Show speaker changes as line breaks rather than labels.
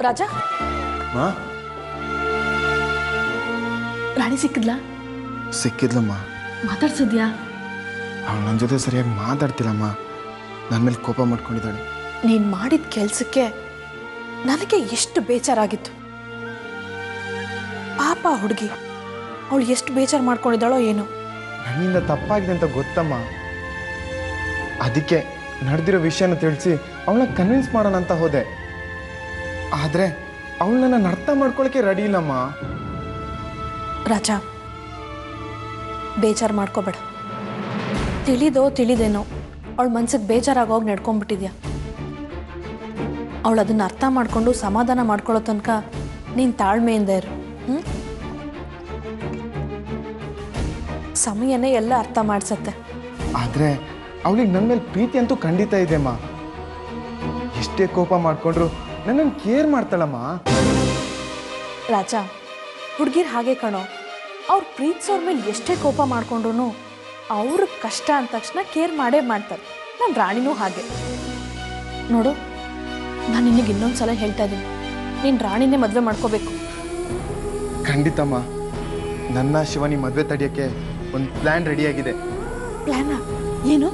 ರಾಜಾ ರಾಣಿ ಸಿಕ್ಕಿದ್ಲಾ?
ಸಿಕ್ಕಿದ್ಲಮ್ಮ.
ಮಾತಾಡ್ಸಿದ್ಯಾ?
ಅವಳು ನನ್ನ ಜೊತೆ ಸರಿಯಾಗಿ ಮಾತಾಡ್ತಿಲ್ಲಮ್ಮ. ನನ್ನ ಮೇಲೆ ಕೋಪ ಮಾಡ್ಕೊಂಡಿದ್ದಾಳೆ.
ನೀನು ಮಾಡಿದ ಕೆಲಸಕ್ಕೆ ನನಗೆ ಎಷ್ಟು ಬೇಜಾರಾಗಿತ್ತು. ಪಾಪ ಹುಡುಗಿ, ಅವಳು ಎಷ್ಟು ಬೇಜಾರು ಮಾಡ್ಕೊಂಡಿದ್ದಾಳೋ ಏನೋ.
ನನ್ನಿಂದ ತಪ್ಪಾಗಿದೆ ಅಂತ ಗೊತ್ತಮ್ಮ. ಅದಕ್ಕೆ ನಡೆದಿರೋ ವಿಷಯನ ತಿಳಿಸಿ ಅವಳನ್ನ ಕನ್ವಿನ್ಸ್ ಮಾಡೋಣ ಅಂತ ಹೋದೆ. ಆದರೆ ಅವಳು ನನ್ನ ಅರ್ಥ ಮಾಡ್ಕೊಳ್ಳೋಕ್ಕೆ ರೆಡಿ ಇಲ್ಲಮ್ಮ.
ರಾಜಾ, ಬೇಜಾರು ಮಾಡ್ಕೋಬೇಡ. ತಿಳಿದೇನೋ ಅವಳ ಮನ್ಸಿಗೆ ಬೇಜಾರಾಗೋಗಿ ನಡ್ಕೊಂಡ್ಬಿಟ್ಟಿದ್ಯಾ. ಅವಳು ಅದನ್ನು ಅರ್ಥ ಮಾಡಿಕೊಂಡು ಸಮಾಧಾನ ಮಾಡ್ಕೊಳ್ಳೋ ತನಕ ನೀನು ತಾಳ್ಮೆಯಿಂದ ಇರು. ಸಮಯನೇ ಎಲ್ಲ ಅರ್ಥ ಮಾಡಿಸತ್ತೆ.
ಆದರೆ ಅವಳಿಗೆ ನನ್ನ ಮೇಲೆ ಪ್ರೀತಿ ಅಂತೂ ಖಂಡಿತ ಇದೆಮ್ಮ. ಎಷ್ಟೇ ಕೋಪ ಮಾಡಿಕೊಂಡ್ರು ನನ್ನನ್ನು ಕೇರ್ ಮಾಡ್ತಾಳಮ್ಮ.
ರಾಜಾ, ಹುಡುಗಿರು ಹಾಗೆ ಕಣೋ. ಅವ್ರು ಪ್ರೀತಿಸೋರ ಮೇಲೆ ಎಷ್ಟೇ ಕೋಪ ಮಾಡ್ಕೊಂಡ್ರು ಅವ್ರಿಗೆ ಕಷ್ಟ ಅಂದ ತಕ್ಷಣ ಕೇರ್ ಮಾಡೇ ಮಾಡ್ತಾರೆ. ನನ್ನ ರಾಣಿನೂ ಹಾಗೆ ನೋಡು. ನಾನು ನಿನಗೆ ಇನ್ನೊಂದು ಸಲ ಹೇಳ್ತಾ ಇದ್ದೀನಿ, ನೀನು ರಾಣಿನೇ ಮದುವೆ ಮಾಡ್ಕೋಬೇಕು.
ಖಂಡಿತಮ್ಮ. ನನ್ನ ಶಿವಾನಿ ಮದುವೆ ತಡೆಯೋಕ್ಕೆ ಒಂದು ಪ್ಲ್ಯಾನ್ ರೆಡಿಯಾಗಿದೆ.
ಪ್ಲ್ಯಾನಾ? ಏನು?